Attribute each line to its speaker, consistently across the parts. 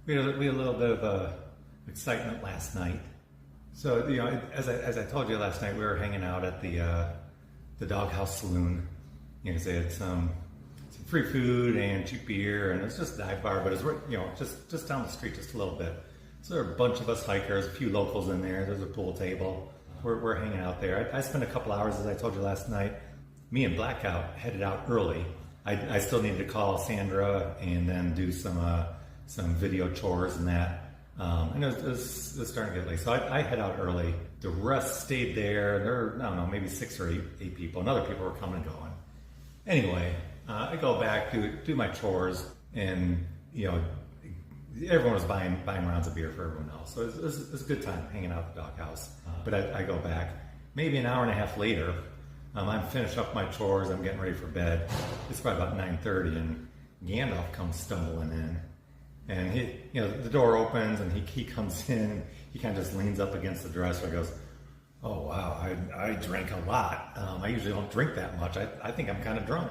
Speaker 1: we had a little bit of excitement last night. So, you know, as I told you last night, we were hanging out at the Doghouse Saloon. You know, they had some free food and cheap beer, and it's just a dive bar, but it's, you know, just down the street just a little bit. So there are a bunch of us hikers, a few locals in there. There's a pool table. We're hanging out there. I spent a couple hours, as I told you last night. Me and Blackout headed out early. I still needed to call Sandra and then do some video chores and that. And it was starting to get late. So I head out early. The rest stayed there. There were, I don't know, maybe 6 or 8 people, and other people were coming and going. Anyway, I go back, do my chores, and, you know, everyone was buying rounds of beer for everyone else. So it was a good time hanging out at the Doghouse. But I go back. Maybe an hour and a half later, I'm finished up my chores. I'm getting ready for bed. It's probably about 9:30, and Gandalf comes stumbling in. And he, you know, the door opens, and he comes in, and he kind of just leans up against the dresser and goes, "Oh, wow, I drank a lot. I usually don't drink that much. I think I'm kind of drunk."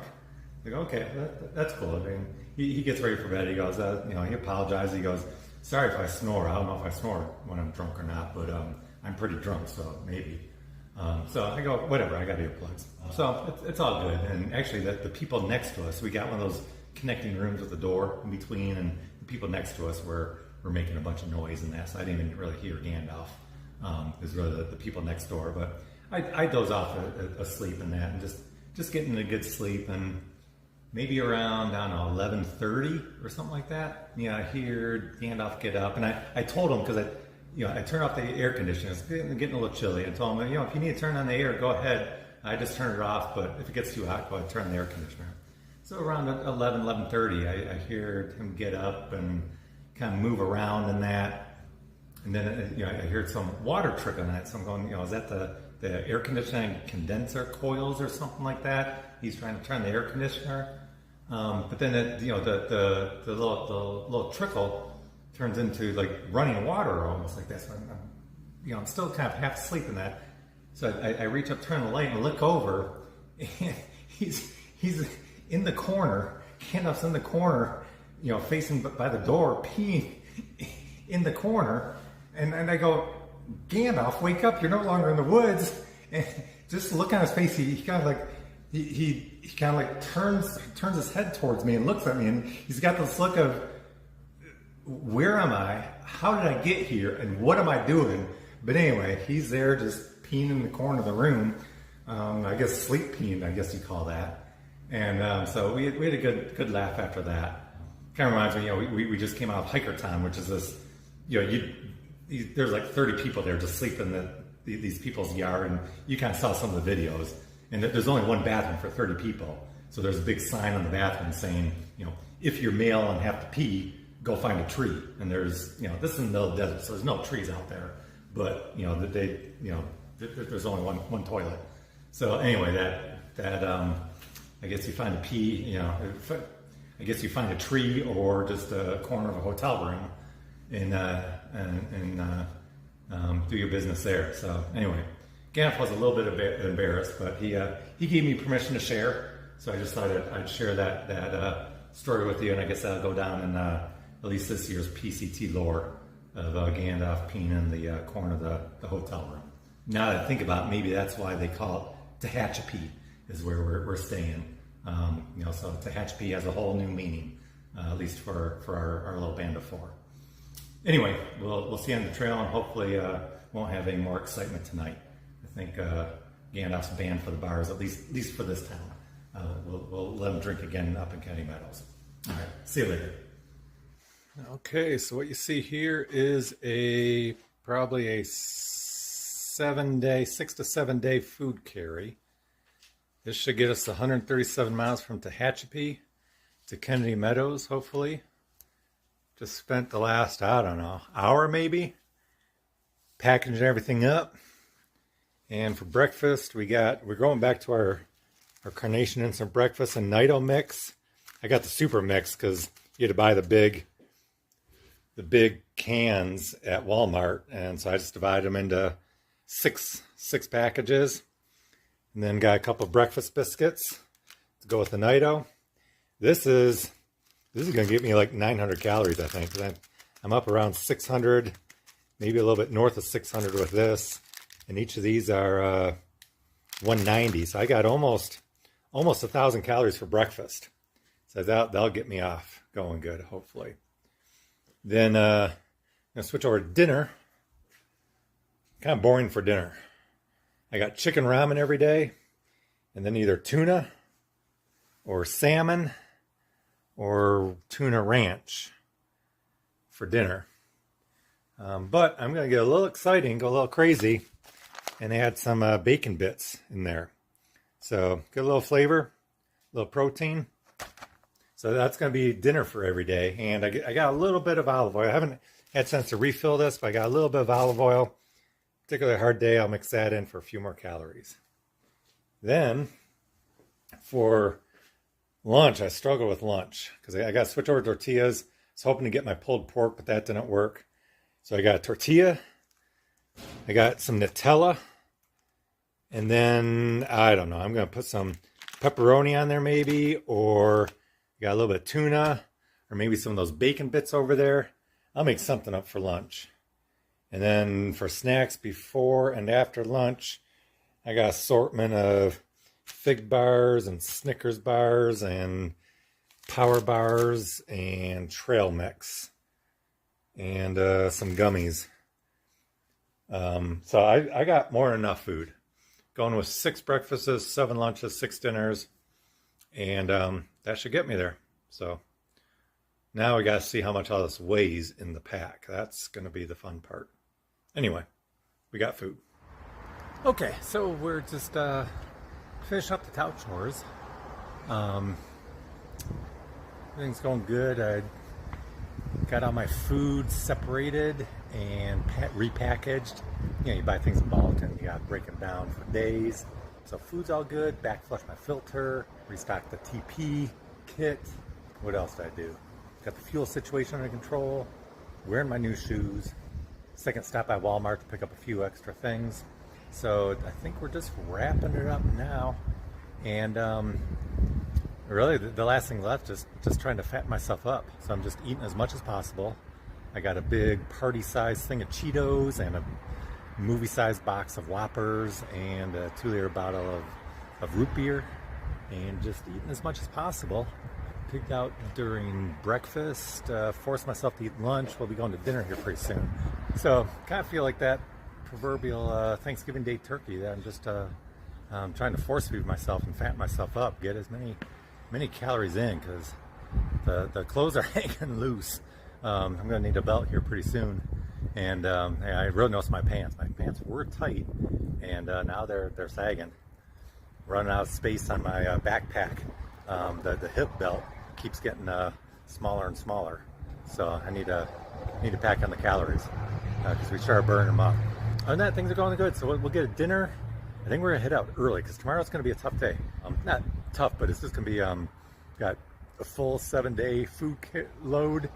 Speaker 1: I go, "Okay, that's cool." I mean, he gets ready for bed. He goes, you know, he apologizes. He goes, "Sorry if I snore. I don't know if I snore when I'm drunk or not, but I'm pretty drunk, so maybe." So I go, "Whatever, I got earplugs." So it's all good. And actually, the people next to us, we got one of those connecting rooms with the door in between, and the people next to us were making a bunch of noise and that, so I didn't even really hear Gandalf. It was really the people next door. But I doze off asleep and that, and just getting a good sleep. And maybe around, I don't know, 11:30 or something like that, you know, I hear Gandalf get up, and I told him, because I turned off the air conditioner. It's getting a little chilly. I told him, you know, if you need to turn on the air, go ahead. I just turned it off, but if it gets too hot, go ahead, turn the air conditioner. So around 11:30, I heard him get up and kind of move around and that. And then, you know, I heard some water trickling on it. So I'm going, you know, is that the air conditioning condenser coils or something like that? He's trying to turn the air conditioner. But then, you know, the little trickle turns into like running water almost like that. So I'm still kind of half asleep in that. So I reach up, turn the light, and look over, and he's in the corner. Gandalf's in the corner, you know, facing by the door, peeing in the corner. And I go, "Gandalf, wake up! You're no longer in the woods." And just look on his face, he kind of like he kind of like turns his head towards me and looks at me, and he's got this look of, where am I? How did I get here? And what am I doing? But anyway, he's there just peeing in the corner of the room. I guess sleep peeing, I guess you call that. And so we had a good laugh after that. Kind of reminds me, you know, we just came out of Hiker Time, which is this, you know, there's like 30 people there just sleeping in these people's yard, and you kind of saw some of the videos. And there's only one bathroom for 30 people. So there's a big sign on the bathroom saying, you know, if you're male and have to pee, go find a tree. And there's, you know, this is in the middle of the desert, so there's no trees out there. But, you know, there's only one toilet. So anyway, that I guess you find a pee, you know, I guess you find a tree or just a corner of a hotel room and do your business there. So anyway, Gandalf was a little bit embarrassed, but he gave me permission to share. So I just thought I'd share that story with you, and I guess that'll go down in at least this year's PCT lore of Gandalf peeing in the corner of the hotel room. Now that I think about it, maybe that's why they call it Tehachapi, is where we're staying. You know, so Tehachapi has a whole new meaning, at least for our little band of 4. Anyway, we'll see you on the trail, and hopefully won't have any more excitement tonight. I think Gandalf's banned for the bars, at least for this town. We'll let him drink again up in County Meadows. All right, see you later. Okay, so what you see here is probably a 6 to 7 day food carry. This should get us 137 miles from Tehachapi to Kennedy Meadows, hopefully. Just spent the last, I don't know, hour maybe, packaging everything up. And for breakfast, we're going back to our Carnation Instant Breakfast and Nido mix. I got the super mix because you had to buy the big cans at Walmart, and so I just divided them into six packages, and then got a couple of breakfast biscuits to go with the Nido. This is going to give me like 900 calories, I think. I'm up around 600, maybe a little bit north of 600 with this. And each of these are 190. So I got almost 1,000 calories for breakfast. So that'll get me off going good, hopefully. Then I'm going to switch over to dinner. Kind of boring for dinner. I got chicken ramen every day, and then either tuna or salmon or tuna ranch for dinner. But I'm going to get a little exciting, go a little crazy, and add some bacon bits in there. So get a little flavor, a little protein. So that's going to be dinner for every day. And I got a little bit of olive oil. I haven't had a chance to refill this, but I got a little bit of olive oil. Particularly hard day, I'll mix that in for a few more calories. Then for lunch, I struggle with lunch because I got to switch over to tortillas. I was hoping to get my pulled pork, but that didn't work. So I got a tortilla. I got some Nutella. And then, I don't know, I'm going to put some pepperoni on there maybe, or got a little bit of tuna, or maybe some of those bacon bits over there. I'll make something up for lunch. And then for snacks before and after lunch, I got an assortment of Fig bars and Snickers bars and Power bars and trail mix and some gummies. So I got more than enough food. Going with 6 breakfasts, 7 lunches, 6 dinners, and that should get me there. So now we got to see how much all this weighs in the pack. That's going to be the fun part. Anyway, we got food. Okay, so we're just finishing up the couch chores. Everything's going good. I got all my food separated and repackaged. You know, you buy things in bulk and you got to break them down for days. So food's all good. Back flush my filter. Restock the TP kit. What else did I do? Got the fuel situation under control. Wearing my new shoes. Second stop by Walmart to pick up a few extra things. So I think we're just wrapping it up now. And really the last thing left is just trying to fatten myself up. So I'm just eating as much as possible. I got a big party-sized thing of Cheetos and a movie-sized box of Whoppers and a 2-liter bottle of root beer, and just eating as much as possible. Picked out during breakfast, forced myself to eat lunch. We'll be going to dinner here pretty soon. So kind of feel like that proverbial Thanksgiving Day turkey that I'm just trying to force feed myself and fatten myself up, get as many calories in, because the clothes are hanging loose. I'm going to need a belt here pretty soon. And I really noticed my pants. My pants were tight, and now they're sagging. Running out of space on my backpack. The hip belt keeps getting smaller and smaller. So I need to pack on the calories because we started burning them up. Other than that, things are going good. So we'll get a dinner. I think we're going to head out early because tomorrow's going to be a tough day. Not tough, but it's just going to be, got a full 7-day food kit load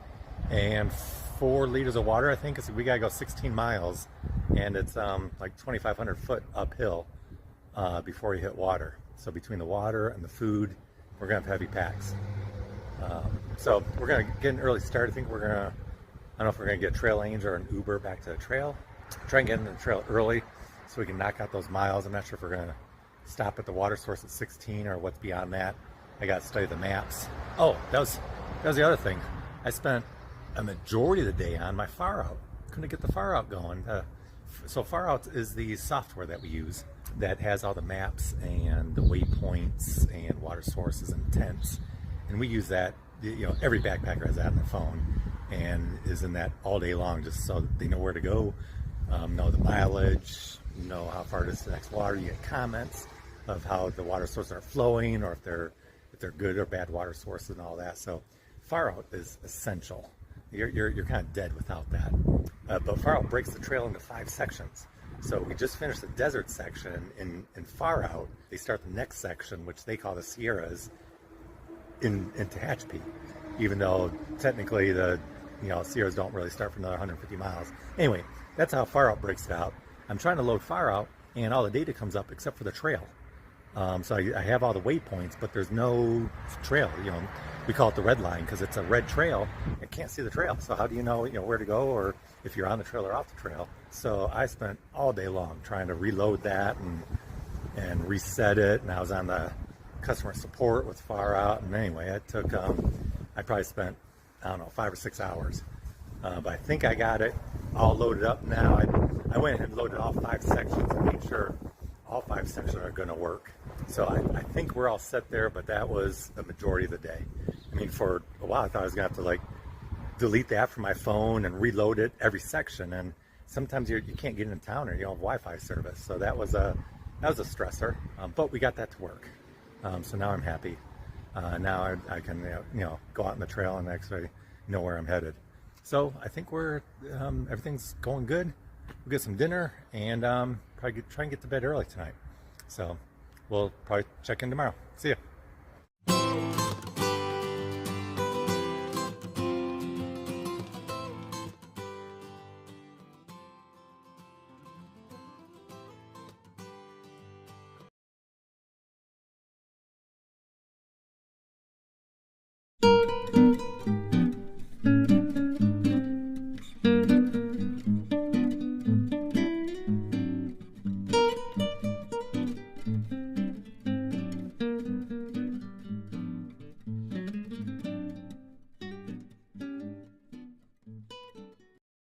Speaker 1: and 4 liters of water, I think, because we got to go 16 miles, and it's like 2,500 foot uphill before you hit water. So between the water and the food, we're going to have heavy packs. So we're going to get an early start. I think we're going to, I don't know if we're going to get Trail Angel or an Uber back to the trail. Try and get into the trail early so we can knock out those miles. I'm not sure if we're going to stop at the water source at 16 or what's beyond that. I got to study the maps. Oh, that was the other thing. I spent a majority of the day on my Far Out. Couldn't get the Far Out going. So Far Out is the software that we use that has all the maps and the waypoints and water sources and tents. And we use that, you know, every backpacker has that on their phone and is in that all day long just so they know where to go, know the mileage, know how far it is to the next water. You get comments of how the water sources are flowing or if they're good or bad water sources and all that. So Far Out is essential. You're kind of dead without that. But Far Out breaks the trail into 5 sections. So we just finished the desert section in Far Out. They start the next section, which they call the Sierras, in Tehachapi, even though technically the Sierras don't really start for another 150 miles. Anyway, that's how Far Out breaks it out. I'm trying to load Far Out, and all the data comes up except for the trail. So I have all the waypoints, but there's no trail. We call it the red line because it's a red trail. I can't see the trail. So how do you know where to go, or if you're on the trail or off the trail? So I spent all day long trying to reload that and reset it. And I was on the customer support with far out. And anyway, it took, I probably spent, I don't know, 5 or 6 hours. But I think I got it all loaded up now. I went ahead and loaded all 5 sections and made sure all 5 sections are going to work. So I think we're all set there, but that was the majority of the day. I mean, for a while, I thought I was going to have to like delete the app from my phone and reload it every section. And sometimes you can't get into town or you don't have Wi-Fi service. So that was a stressor, but we got that to work. So now I'm happy. Now I can go out on the trail and actually know where I'm headed. So I think everything's going good. We'll get some dinner and probably try and get to bed early tonight. So we'll probably check in tomorrow. See ya.